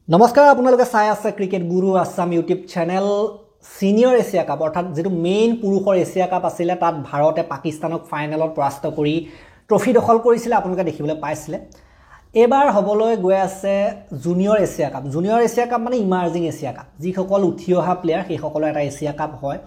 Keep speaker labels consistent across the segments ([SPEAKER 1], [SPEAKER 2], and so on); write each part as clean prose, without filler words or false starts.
[SPEAKER 1] নমস্কাৰ আপোনালোকে চাই আছে ক্ৰিকেট গুৰু Assam YouTube channel senior Asia cup অৰ্থাৎ যেটো মেইন পুৰুষৰ এছিয়া কাপ আছিল তাত ভাৰতে পাকিস্তানক ফাইনেলত পৰাস্ত কৰি ট্ৰফি দখল কৰিছিল আপোনালোকে দেখিবলৈ পাইছিল এবাৰ হবলৈ গৈ আছে জুনিয়ৰ এছিয়া কাপ মানে ইমাৰ্জিং এছিয়া কাপ যি সকল উঠি অহা প্লেয়াৰ সেই সকলৰ এটা এছিয়া কাপ হয়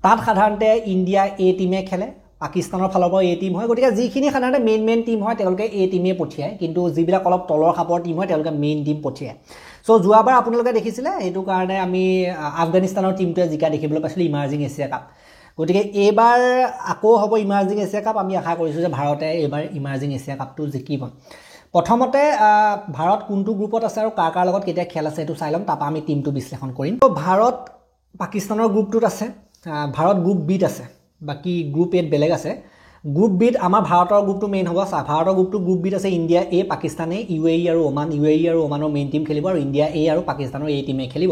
[SPEAKER 1] তাত সাধাৰণতে ইণ্ডিয়া এ টিমে খেলে পাকিস্তানৰ ফালৰ পৰা এ টিম হয় গতিকে যিখিনি সাধাৰণতে মেইন টিম হয় তেওঁলোকে এ টিমে পঠিয়ায় কিন্তু যিবিলাক অলপ তলৰ খাপৰ টিম হয় তেওঁলোকে মেইন টিম পঠিয়ায় সো যোৱাবাৰ আপোনালোকে দেখিছিলে এইটো কাৰণে আমি আফগানিস্তানৰ টিমটোৱে জিকা দেখিবলৈ পাইছিল ইমাৰ্জিং এছিয়া কাপ গতিকে এবাৰ আকৌ হ'ব ইমাৰ্জিং এছিয়া কাপ আমি আশা কৰিছো যে ভাৰতে এবাৰ ইমাৰ্জিং এছিয়া কাপটো জিকিব প্ৰথমতে ভাৰত কোনটো গ্ৰুপত আছে আৰু কাৰ লগত কেতিয়া খেল আছে এটো চাই লম তাপা আমি টিমটো বিশ্লেষণ কৰিম তো ভাৰত পাকিস্তানৰ গ্ৰুপটোত আছে ভাৰত গ্ৰুপ বিত আছে বাকি গ্ৰুপ এত বেলেগ আছে গ্ৰুপ বিত আমাৰ ভাৰতৰ গ্ৰুপটো মেইন হ'ব ভাৰতৰ গ্ৰুপটো গ্ৰুপ বিত আছে ইণ্ডিয়া এ পাকিস্তানে ইউএই আৰু ওমানৰ মেইন টিম খেলিব আৰু ইণ্ডিয়া এ আৰু পাকিস্তানৰ এ টিমে খেলিব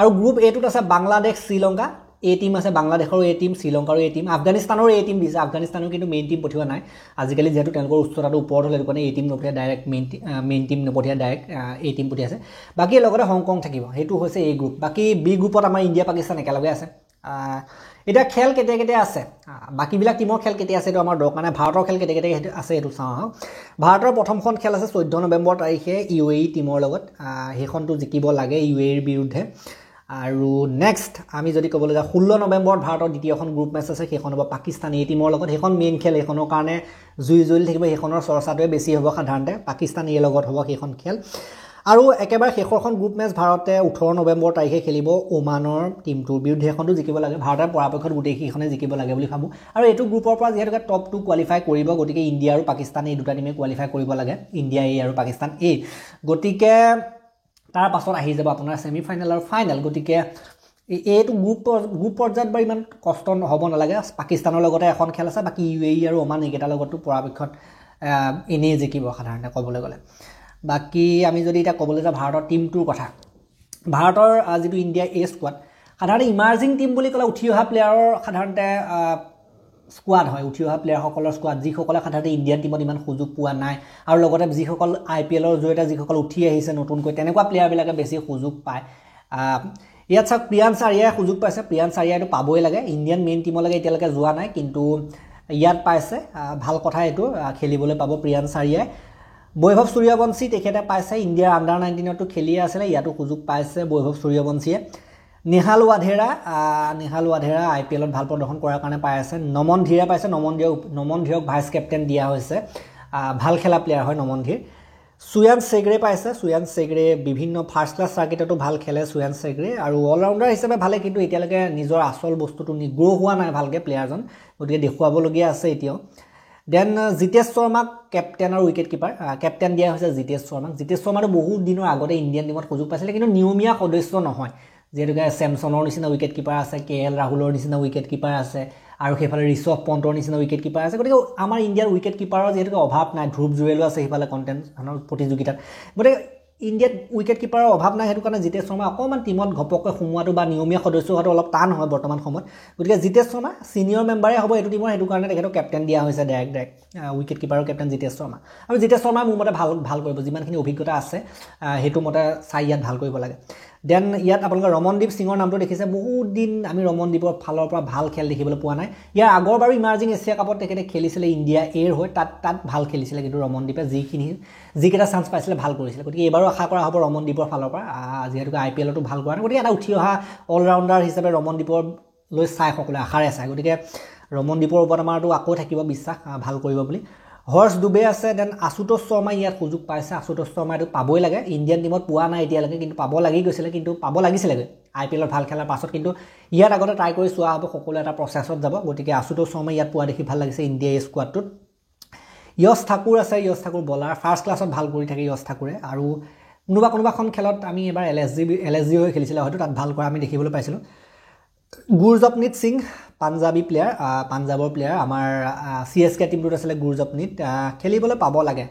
[SPEAKER 1] আৰু গ্ৰুপ এ টোত আছে বাংলাদেশ শ্ৰীলংকা এ টিম আছে বাংলাদেশৰ এ টিম শ্ৰীলংকাৰ এ টিম আফগানিস্তানৰ এ টিম দিছে আফগানিস্তানৰ কিন্তু মেইন টিম পঠিওৱা নাই আজিকালি যেহেতু তেওঁলোকৰ উচ্চতাটো ওপৰত হলে কাৰণে এ টিম নপঠিয়া ডাইৰেক্ট মেইন টিম নপঠিয়া ডাইৰেক্ট এ টিম পঠিয়াছে বাকি লগতে হংকং থাকিব হেতু হৈছে এই গ্ৰুপ বাকি বি গ্ৰুপত আমাৰ ইণ্ডিয়া পাকিস্তান একেলগে আছে এটা খেল কেতিয়া আছে বাকি বিলাক টিমৰ খেল কেতিয়া আছে এটো আমাৰ দৰকাৰ নাই ভাৰতৰ খেল কেতিয়া আছে এটো চাওঁ ভাৰতৰ প্ৰথমখন খেল আছে 14 নৱেম্বৰ তাৰিখে ইউএই টিমৰ লগত হেখনটো জিকিব লাগে ইউএইৰ বিৰুদ্ধে আৰু নেক্সট আমি যদি কবলৈ যা 16 নৱেম্বৰত ভাৰতৰ দ্বিতীয়খন গ্ৰুপ মেচ আছে হেখন হ'ব পাকিস্তান এ টিমৰ লগত হেখন মেইন খেল হেখনৰ কাৰণে জুই থাকিব হেখনৰ চৰ্চাটোৱে বেছি হ'ব সাধাৰণতে পাকিস্তান এ লগত হ'ব হেখন খেল আৰু একেবাৰে শেষৰখন গ্ৰুপ মেচ ভাৰতে 18 নৱেম্বৰ তাৰিখে খেলিব ওমানৰ টিমটোৰ বিৰুদ্ধে এখনটো জিকিব লাগে ভাৰতৰ পৰাপক্ষত গুটেইখিনে জিকিব লাগে বুলি ভাবো আৰু এটো গ্ৰুপৰ পৰা যেহেতু টপ 2 কোৱালিফাই কৰিব গতিকে ইণ্ডিয়া আৰু পাকিস্তান এই দুটা টিমে কোৱালিফাই কৰিব লাগে ইণ্ডিয়া এ আৰু পাকিস্তান এ গতিকে তাৰ পাছত আহি যাব আপোনাৰ সেমি ফাইনেল আৰু ফাইনেল গতিকে এইটো গ্ৰুপ পৰ্যায়ত বা ইমান কষ্ট হ'ব নালাগে পাকিস্তানৰ লগতে এখন খেল আছে বাকি ইউএই আৰু ওমান একেটা লগতো পৰাপক্ষত এনে জিকিব সাধাৰণতে ক'বলৈ গলে বাকি আমি যদি এটা ক'বলৈ যা ভাৰতৰ টিমটোৰ কথা ভাৰতৰ যেটো ইণ্ডিয়া এ স্কোৱাড সাধাৰণতে ইমাৰ্জিং টিম বুলি কলে উঠি অহা প্লেয়াৰৰ সাধাৰণতে স্কোৱাড হয় উঠি অহা প্লেয়াৰ সকলৰ স্কোৱাড যি সকলে সাধাৰণতে ইণ্ডিয়ান টিমত ইমান সুযোগ পোৱা নাই আৰু লগতে যি সকল আইপিএলৰ জৰিয়তে যি সকল উঠি আহিছে নতুনকৈ তেনেকুৱা প্লেয়াৰ বিলাকে বেছি সুযোগ পায় ইয়াত চাওক প্ৰিয়ান চাৰিয়াই সুযোগ পাইছে প্ৰিয়ান চাৰিয়াইটো পাবই লাগে ইণ্ডিয়ান মেইন টিমলৈকে এতিয়ালৈকে যোৱা নাই কিন্তু ইয়াত পাইছে ভাল কথা এটো খেলিবলৈ পাব প্ৰিয়ান চাৰিয়াই বৈভৱ সূৰ্যবংশী তেখেতে পাইছে ইণ্ডিয়াৰ আন্ডাৰ 19 টো খেলি আছিল ইয়াতো সুযোগ পাইছে বৈভৱ সূৰ্যবংশীয়ে নিহাল ৱাধেৰা আইপিএলত ভাল প্ৰদৰ্শন কৰাৰ কাৰণে পাই আছে নমন ধীৰে পাইছে নমন ধীৰক ভাইস কেপ্টেইন দিয়া হৈছে ভাল খেলা প্লেয়াৰ হয় নমন ধীৰ সুয়ান সেগ্ৰে পাইছে সুয়ান সেগ্ৰে বিভিন্ন ফাৰ্স্ট ক্লাস সাৰ্কিটতো ভাল খেলে সুয়ান সেগ্ৰে আৰু অলৰাউন্ডাৰ হিচাপে ভালে কিন্তু এতিয়ালৈকে নিজৰ আসল বস্তুটো গ্ৰো হোৱা নাই ভালকে প্লেয়াৰজন গতিকে দেখুৱাবলগীয়া আছে এতিয়াও দেন জিতেশ শৰ্মাক কেপ্টেইন আৰু উইকেট কিপাৰ কেপ্টেইন দিয়া হৈছে জিতেশ শৰ্মাটো বহুত দিনৰ আগতে ইণ্ডিয়ান টিমত সুযোগ পাইছিল কিন্তু নিয়মীয়া সদস্য নহয় যেহেতুকে স্যামসনৰ নিচিনা উইকেট কিপাৰ আছে কেএল ৰাহুলৰ নিচিনা উইকেট কিপাৰ আছে আৰু হেফালে ঋষভ পন্তৰ নিচিনা উইকেট কিপাৰ আছে গতিকে আমাৰ ইণ্ডিয়াৰ উইকেট কিপাৰৰ যেহেতুকে অভাৱ নাই ধ্ৰুৱ জুৱেলো আছে হেফালে কন্টেন্টনৰ প্ৰতিযোগিতাত গতিকে ইণ্ডিয়াত উইকেট কিপাৰৰ অভাৱ নাই হেতু কাৰণে জিতেশ শৰ্মা অকমান টিমত ঘপককৈ সোমোৱাটো বা নিয়মীয়া সদস্য হোৱাটো অলপ টান হয় বৰ্তমান সময়ত গতিকে জিতেশ শৰ্মা সিনিয়ৰ মেম্বাৰে হ'ব এটো টিমৰ হেতু কাৰণে তেখেতক কেপ্টেইন দিয়া হৈছে ডাইৰেক্ট উইকেট কিপাৰৰ কেপ্টেইন জিতেশ শৰ্মা আৰু জিতেশ শৰ্মা মোৰ মতে ভাল কৰিব যিমানখিনি অভিজ্ঞতা আছে হেতু মতে চাই ইয়াত ভাল কৰিব লাগে দেন ইয়াত আপোনালোকে ৰমনদীপ সিঙৰ নামটো দেখিছে বহুত দিন আমি ৰমনদীপৰ ফালৰ পৰা ভাল খেল দেখিবলৈ পোৱা নাই ইয়াৰ আগৰ বাৰু ইমাৰ্জিং এছিয়া কাপত তেখেতে খেলিছিলে ইণ্ডিয়া এৰ হৈ তাত ভাল খেলিছিলে কিন্তু ৰমনদীপে যিকেইটা চান্স পাইছিলে ভাল কৰিছিলে গতিকে এবাৰো আশা কৰা হ'ব ৰমনদীপৰ ফালৰ পৰা যেহেতু আইপিএলতো ভাল কৰা নাই গতিকে এটা উঠি অহা অলৰাউন্ডাৰ হিচাপে ৰমনদীপৰ লৈ চাই সকলোৱে আশাৰে চাই গতিকে ৰমনদীপৰ ওপৰত আমাৰটো আকৌ থাকিব বিশ্বাস ভাল কৰিব বুলি হৰ্ষ দুবে আছে দেন আশুতোষ শৰ্মা ইয়াত সুযোগ পাইছে আশুতোষ শৰ্মাটো পাবই লাগে ইণ্ডিয়ান টিমত পোৱা নাই এতিয়ালৈকে কিন্তু পাব লাগিছিলে আইপিএলত ভাল খেলাৰ পাছত কিন্তু ইয়াত আগতে ট্ৰাই কৰি চোৱা হ'ব সকলো এটা প্ৰচেছত যাব গতিকে আশুতোষ শৰ্মা ইয়াত পোৱা দেখি ভাল লাগিছে ইণ্ডিয়া স্কোৱাডটোত য়শ ঠাকুৰ আছে য়শ ঠাকুৰ বলাৰ ফাৰ্ষ্ট ক্লাছত ভাল কৰি থাকে য়শ ঠাকুৰে আৰু কোনোবাখন খেলত আমি এবাৰ এলএছজি হৈ খেলিছিলে হয়তো তাত ভাল কৰা আমি দেখিবলৈ পাইছিলোঁ গুৰজপনীত সিং পাঞ্জাবী প্লেয়াৰ পাঞ্জাবৰ প্লেয়াৰ আমাৰ সিএসকে টিমটোত আছিলে গুৰজপনীত খেলিবলৈ পাব লাগে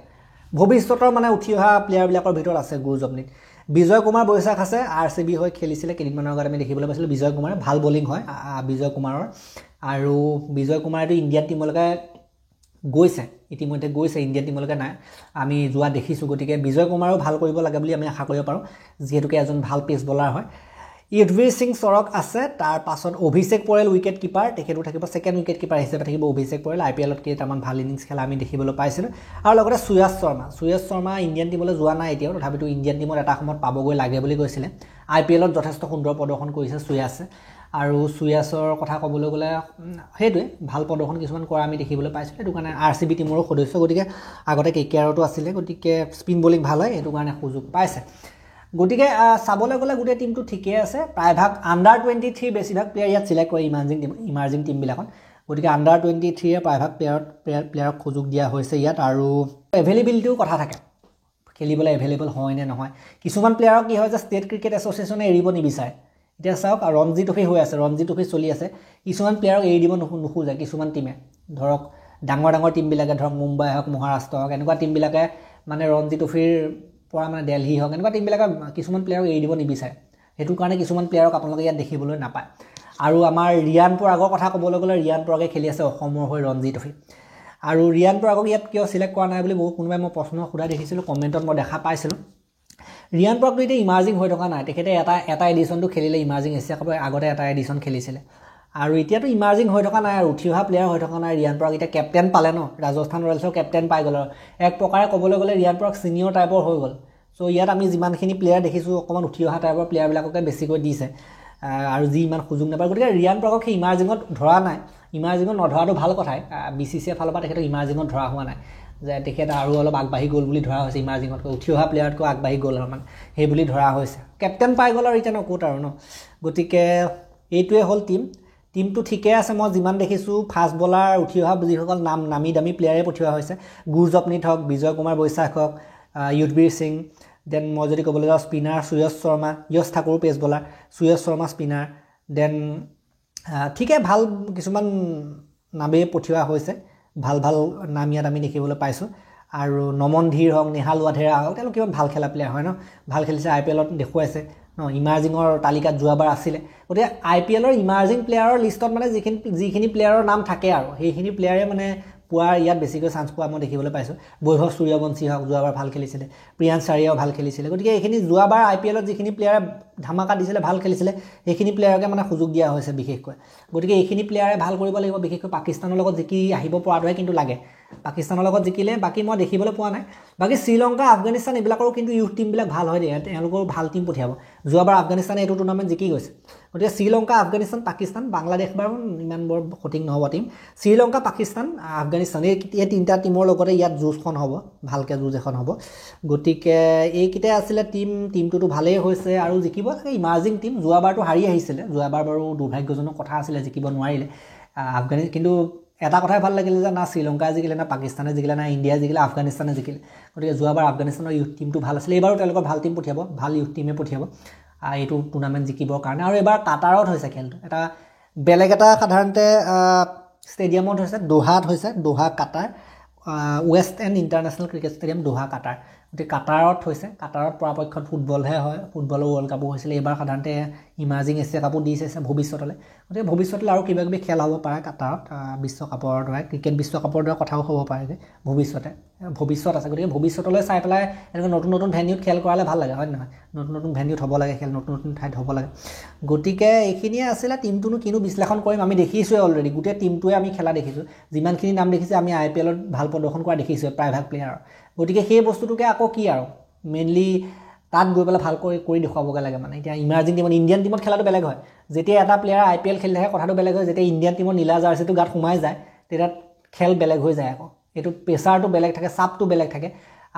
[SPEAKER 1] ভৱিষ্যতৰ মানে উঠি অহা প্লেয়াৰবিলাকৰ ভিতৰত আছে গুৰজপনীত বিজয় কুমাৰ বৈশাখ আছে আৰসিবি হৈ খেলিছিলে কেইদিনমানৰ আগত আমি দেখিবলৈ পাইছিলোঁ বিজয় কুমাৰ ভাল বলিং হয় বিজয় কুমাৰৰ আৰু বিজয় কুমাৰটো ইণ্ডিয়ান টিমলৈকে গৈছে ইতিমধ্যে গৈছে ইণ্ডিয়ান টিমলৈকে নাই আমি যোৱা দেখিছোঁ গতিকে বিজয় কুমাৰো ভাল কৰিব লাগে বুলি আমি আশা কৰিব পাৰোঁ যিহেতুকে এজন ভাল পেচ বলাৰ হয় ইউধবীৰ সিং চৰক আছে তাৰ পাছত অভিষেক পৰেল উইকেট কিপাৰ তেখেতো থাকিব সেকেন্ড উইকেট কিপাৰ হিচাপে থাকিব অভিষেক পৰেল আইপিএলত কেইটামান ভাল ইনিংছ খেলা আমি দেখিবলৈ পাইছিলোঁ আৰু লগতে সুয়াজ শৰ্মা ইণ্ডিয়ান টিমলৈ যোৱা নাই এতিয়াও তথাপিতো ইণ্ডিয়ান টিমত এটা সময়ত পাবগৈ লাগে বুলি কৈছিলে আইপিএলত যথেষ্ট সুন্দৰ প্ৰদৰ্শন কৰিছে সুয়াজে আৰু সুয়াজৰ কথা ক'বলৈ গ'লে সেইটোৱে ভাল প্ৰদৰ্শন কিছুমান কৰা আমি দেখিবলৈ পাইছোঁ সেইটো কাৰণে RCB টিমৰো সদস্য গতিকে আগতে KKRতো আছিলে গতিকে স্পিন বলিং ভাল হয় এইটো কাৰণে সুযোগ পাইছে গতিকে চাবলৈ গ'লে গোটেই টিমটো ঠিকেই আছে প্ৰায়ভাগ আণ্ডাৰ 23 বেছিভাগ প্লেয়াৰ ইয়াত চিলেক্ট কৰে ইমাৰ্জিং টিমবিলাকত গতিকে আণ্ডাৰ 23 প্ৰায়ভাগ প্লেয়াৰক সুযোগ দিয়া হৈছে ইয়াত আৰু এভেইলেবিলিটিও কথা থাকে খেলিবলৈ এভেইলেবল হয় নে নহয় কিছুমান প্লেয়াৰক কি হয় যে ষ্টেট ক্ৰিকেট এছ'চিয়েশ্যনে এৰিব নিবিচাৰে এতিয়া চাওক ৰঞ্জি ট্ৰফি হৈ আছে ৰঞ্জি ট্ৰফি চলি আছে কিছুমান প্লেয়াৰক এৰি দিব নোখোজে কিছুমান টিমে ধৰক ডাঙৰ টিমবিলাকে ধৰক মুম্বাই হওক মহাৰাষ্ট্ৰ হওক এনেকুৱা টিমবিলাকে মানে ৰঞ্জি ট্ৰফিৰ পৰা মানে দিল্লী হওক এনেকুৱা টিমবিলাকে কিছুমান প্লেয়াৰক এৰি দিব নিবিচাৰে সেইটো কাৰণে কিছুমান প্লেয়াৰক আপোনালোকে ইয়াত দেখিবলৈ নাপায় আৰু আমাৰ ৰিয়ান পৰাগৰ কথা ক'বলৈ গ'লে ৰিয়ান পৰাগে খেলি আছে অসমৰ হৈ ৰঞ্জি ট্ৰফি আৰু ৰিয়ান পৰাগক ইয়াত কিয় চিলেক্ট কৰা নাই বুলি বহু কোনোবাই মই প্ৰশ্ন সোধা দেখিছিলোঁ কমেণ্টত মই দেখা পাইছিলোঁ ৰিয়ান পৰাগটো এতিয়া ইমাৰ্জিং হৈ থকা নাই তেখেতে এটা এডিশ্যনটো খেলিলে ইমাৰ্জিং এছিয়া কাপৰ আগতে এটা এডিশ্যন খেলিছিলে আৰু এতিয়াতো ইমাৰ্জিং হৈ থকা নাই আৰু উঠি অহা প্লেয়াৰ হৈ থকা নাই ৰিয়ান পৰাগ এতিয়া কেপ্টেইন পালে ন ৰাজস্থান ৰয়েলছৰ কেপ্টেইন পাই গ'ল আৰু এক প্ৰকাৰে ক'বলৈ গ'লে ৰিয়ান পৰাগ ছিনিয়ৰ টাইপৰ হৈ গ'ল চ' ইয়াত আমি যিমানখিনি প্লেয়াৰ দেখিছোঁ অকণমান উঠি অহা টাইপৰ প্লেয়াৰবিলাককে বেছিকৈ দিছে আৰু যি ইমান সুযোগ নাপায় গতিকে ৰিয়ান পৰাগক সেই ইমাৰ্জিঙত ধৰা নাই ইমাৰ্জিঙত নধৰাটো ভাল কথাই BCCA ফালৰ পৰা তেখেতক ইমাৰ্জিঙত ধৰা হোৱা নাই যে তেখেত আৰু অলপ আগবাঢ়ি গ'ল বুলি ধৰা হৈছে ইমাৰ্জিঙতকৈ উঠি অহা প্লেয়াৰতকৈ আগবাঢ়ি গ'ল আৰু মানে সেই বুলি ধৰা হৈছে কেপ্টেইন পাই গ'ল আৰু এতিয়া ক'ত আৰু ন গতিকে এইটোৱে হ'ল টিমটো ঠিকে আছে মই যিমান দেখিছোঁ ফাষ্ট বলাৰ উঠি অহা যিসকল নামী দামী প্লেয়াৰে পঠিওৱা হৈছে গুৰজপনীত হওক বিজয় কুমাৰ বৈশাখ হওক ইউধবীৰ সিং দেন মই যদি ক'বলৈ যাওঁ spinner Suyash Sharma Yash Thakur pace bowler Suyash Sharma spinner then ঠিকে ভাল কিছুমান নামেই পঠিওৱা হৈছে ভাল নাম ইয়াত আমি দেখিবলৈ পাইছোঁ আৰু নমন ধীৰ হওক নেহাল ৱাধেৰা হওক তেওঁলোক কিমান ভাল খেলা প্লেয়াৰ হয় ন ভাল খেলিছে IPLত দেখুৱাইছে ন ইমাৰ্জিঙৰ তালিকাত যোৱাবাৰ আছিলে গতিকে IPLৰ ইমাৰ্জিং প্লেয়াৰৰ লিষ্টত মানে যিখিনি প্লেয়াৰৰ নাম থাকে আৰু সেইখিনি প্লেয়াৰে মানে পোৱাৰ ইয়াত বেছিকৈ চান্স পোৱা মই দেখিবলৈ পাইছোঁ বৈভৱ সূৰ্যবংশী হওক যোৱাবাৰ ভাল খেলিছিলে প্ৰিয়াংশ চাৰিয়াও ভাল খেলিছিলে গতিকে এইখিনি যোৱাবাৰ IPLত যিখিনি প্লেয়াৰে ধামাকা দিছিলে ভাল খেলিছিলে সেইখিনি প্লেয়াৰকে মানে সুযোগ দিয়া হৈছে বিশেষকৈ গতিকে এইখিনি প্লেয়াৰে ভাল কৰিব লাগিব বিশেষকৈ পাকিস্তানৰ লগত জিকি আহিব পৰাটোহে কিন্তু লাগে পাকিস্তানৰ লগত জিকিলে বাকী মই দেখিবলৈ পোৱা নাই বাকী শ্ৰীলংকা আফগানিস্তান এইবিলাকৰো কিন্তু ইউথ টিমবিলাক ভাল হয় দেই তেওঁলোকৰ ভাল টিম পঠিয়াব যোৱাবাৰ আফগানিস্তানে এইটো টুৰ্ণামেণ্ট জিকি গৈছে গতিকে শ্ৰীলংকা আফগানিস্তান পাকিস্তান বাংলাদেশ বাৰু ইমান বৰ সঠিক নহ'ব টিম শ্ৰীলংকা পাকিস্তান আফগানিস্তান এই তিনিটা টিমৰ লগতে ইয়াত যুঁজখন হ'ব ভালকৈ যুঁজ এখন হ'ব গতিকে এইকেইটাই আছিলে টিমটোতো ভালেই হৈছে আৰু জিকিব লাগে ইমাৰ্জিং টিম যোৱাবাৰটো হাৰি আহিছিলে যোৱাবাৰ বাৰু দুৰ্ভাগ্যজনক কথা আছিলে জিকিব নোৱাৰিলে কিন্তু এটা কথাই ভাল লাগিলে যে না শ্ৰীলংকাই জিকিলে না পাকিস্তানে জিকিলে না ইণ্ডিয়াই জিকিলে আফগানিস্তানে জিকিলে গতিকে যোৱাবাৰ আফগানিস্তানৰ ইউথ টিমটো ভাল আছিলে এইবাৰো তেওঁলোকৰ ভাল টিম পঠিয়াব ভাল ইউথ টিমে পঠিয়াব এইটো টুৰ্ণামেণ্ট জিকিবৰ কাৰণে আৰু এবাৰ কাটাৰত হৈছে খেলটো এটা বেলেগ এটা সাধাৰণতে ষ্টেডিয়ামত হৈছে দোহাত হৈছে Doha Qatar West End international cricket stadium Doha Qatar গতিকে কাটাৰত হৈছে কাটাৰত পৰাপক্ষত ফুটবলহে হয় ফুটবলৰ ৱৰ্ল্ড কাপো হৈছিলে এইবাৰ সাধাৰণতে ইমাৰ্জিং এছিয়া কাপো দিছে ভৱিষ্যতলৈ গতিকে ভৱিষ্যতলৈ আৰু কিবা কিবি খেল হ'ব পাৰে কাটাৰত বিশ্বকাপৰ দৰে ক্ৰিকেট বিশ্বকাপৰ দৰে কথাও হ'ব পাৰে ভৱিষ্যত আছে গতিকে ভৱিষ্যতলৈ চাই পেলাই এনেকৈ নতুন ভেন্যুত খেল কৰালে ভাল লাগে হয় নহয় নতুন ভেন্যুত হ'ব লাগে খেল নতুন ঠাইত হ'ব লাগে গতিকে এইখিনিয়ে আছিলে টিমটোনো কিনো বিশ্লেষণ কৰিম আমি দেখিছোঁৱে অলৰেডি গোটেই টিমটোৱে আমি খেলা দেখিছোঁ যিমানখিনি নাম দেখিছে আমি IPLত ভাল প্ৰদৰ্শন কৰা দেখিছোঁৱে প্ৰায়ভাগ প্লেয়াৰৰ গতিকে সেই বস্তুটোকে আকৌ কি আৰু মেইনলি তাত গৈ পেলাই ভাল কৰি দেখুৱাবগৈ লাগে মানে এতিয়া ইমাৰ্জিং টিমত ইণ্ডিয়ান টিমত খেলাটো বেলেগ হয় যেতিয়া এটা প্লেয়াৰ IPL খেলি থাকে কথাটো বেলেগ হয় যেতিয়া ইণ্ডিয়ান টিমৰ নীলা জাৰ্চিটো গাত সোমাই যায় তেতিয়া খেল বেলেগ হৈ যায় আকৌ এইটো প্ৰেছাৰটো বেলেগ থাকে চাপটো বেলেগ থাকে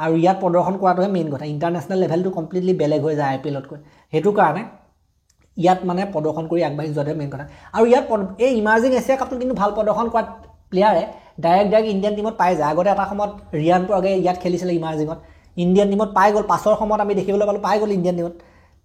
[SPEAKER 1] আৰু ইয়াত প্ৰদৰ্শন কৰাটোহে মেইন কথা ইণ্টাৰনেশ্যনেল লেভেলটো কমপ্লিটলি বেলেগ হৈ যায় IPLতকৈ সেইটো কাৰণে ইয়াত মানে প্ৰদৰ্শন কৰি আগবাঢ়ি যোৱাটোহে মেইন কথা আৰু ইয়াত এই ইমাৰ্জিং এছিয়া কাপটোত কিন্তু ভাল প্ৰদৰ্শন কৰা প্লেয়াৰে ডাইৰেক্ট ইণ্ডিয়ান টিমত পাই যায় আগতে এটা সময়ত ৰিয়ান পৰাগে ইয়াত খেলিছিলে ইমাৰ্জিঙত ইণ্ডিয়ান টিমত পাই গ'ল পাছৰ সময়ত আমি দেখিবলৈ পালোঁ পাই গ'ল ইণ্ডিয়ান টিমত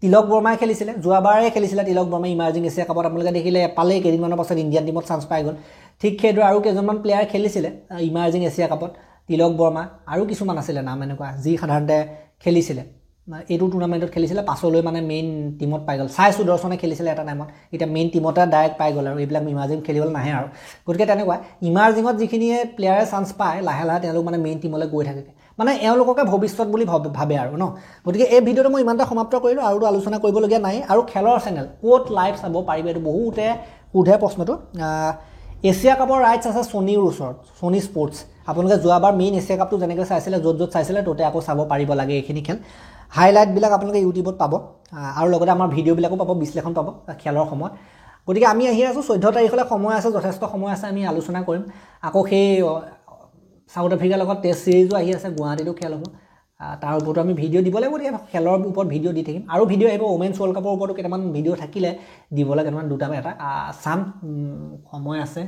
[SPEAKER 1] তিলক বৰ্মাই খেলিছিলে যোৱাবাৰে খেলিছিলে তিলক বৰ্মাই ইমাৰ্জিং এছিয়া কাপত আপোনালোকে দেখিলে পালেই কেইদিনমানৰ পাছত ইণ্ডিয়ান টিমত চান্স পাই গ'ল ঠিক সেইদৰে আৰু কেইজনমান প্লেয়াৰ খেলিছিলে ইমাৰ্জিং এছিয়া কাপত তিলক বৰ্মা আৰু কিছুমান আছিলে নাম এনেকুৱা যি সাধাৰণতে খেলিছিলে এইটো টুৰ্ণামেণ্টত খেলিছিলে পাছলৈ মানে মেইন টিমত পাই গ'ল চাই সুদৰ্শনে খেলিছিলে এটা টাইমত এতিয়া মেইন টিমতে ডাইৰেক্ট পাই গ'ল আৰু এইবিলাক ইমাৰ্জিং খেলিবলৈ নাহে আৰু গতিকে তেনেকুৱা ইমাৰ্জিঙত যিখিনিয়ে প্লেয়াৰে চান্স পায় লাহে লাহে তেওঁলোক মানে মেইন টিমলৈ গৈ থাকে মানে এওঁলোককে ভৱিষ্যত বুলি ভাবে আৰু ন গতিকে এই ভিডিঅ'টো মই ইমানটা সমাপ্ত কৰিলোঁ আৰু আলোচনা কৰিবলগীয়া নাই আৰু খেলৰ চেনেল ক'ত লাইভ চাব পাৰিব এইটো বহুতে সোধে প্ৰশ্নটো এছিয়া কাপৰ ৰাইটছ আছে ছনীৰ ওচৰত ছনী স্পৰ্টছ আপোনালোকে যোৱাবাৰ মেইন এছিয়া কাপটো যেনেকৈ চাইছিলে য'ত চাইছিলে ত'তে আকৌ চাব পাৰিব লাগে এইখিনি খেল হাইলাইটবিলাক আপোনালোকে ইউটিউবত পাব আৰু লগতে আমাৰ ভিডিঅ'বিলাকো পাব বিশ্লেষণ পাব খেলৰ সময়ত গতিকে আমি আহি আছোঁ 14 তাৰিখলৈ সময় আছে যথেষ্ট সময় আছে আমি আলোচনা কৰিম আকৌ সেই সাউথ আফ্ৰিকাৰ লগত টেষ্ট সিৰিজো আহি আছে গুৱাহাটীতো খেল হ'ব তাৰ ওপৰতো আমি ভিডিঅ' দিব লাগিব গতিকে খেলৰ ওপৰত ভিডিঅ' দি থাকিম আৰু ভিডিঅ' আহিব ওমেন্স ৱৰ্ল্ড কাপৰ ওপৰতো কেইটামান ভিডিঅ' থাকিলে দিবলৈ কেইটামান দুটা এটা চাম সময় আছে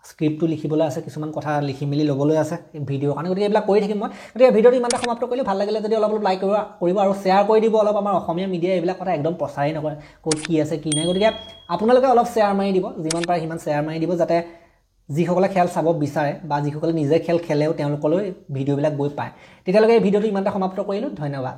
[SPEAKER 1] স্ক্ৰিপ্টটো লিখিবলৈ আছে কিছুমান কথা লিখি মেলি ল'বলৈ আছে ভিডিঅ'ৰ কাৰণে গতিকে এইবিলাক কৰি থাকিম মই গতিকে ভিডিঅ'টো ইমানটা সমাপ্ত কৰিলোঁ ভাল লাগিলে যদি অলপ লাইক কৰিব আৰু শ্বেয়াৰ কৰি দিব অলপ আমাৰ অসমীয়া মিডিয়াই এইবিলাক কথা একদম প্ৰচাৰেই নকৰে ক'ত কি আছে কি নাই গতিকে আপোনালোকে অলপ শ্বেয়াৰ মাৰি দিব যিমান পাৰে সিমান শ্বেয়াৰ মাৰি দিব যাতে যিসকলে খেল চাব বিচাৰে বা যিসকলে নিজে খেল খেলেও তেওঁলোকলৈ ভিডিঅ'বিলাক গৈ পায় তেতিয়ালৈকে এই ভিডিঅ'টো ইমানটা সমাপ্ত কৰিলোঁ ধন্যবাদ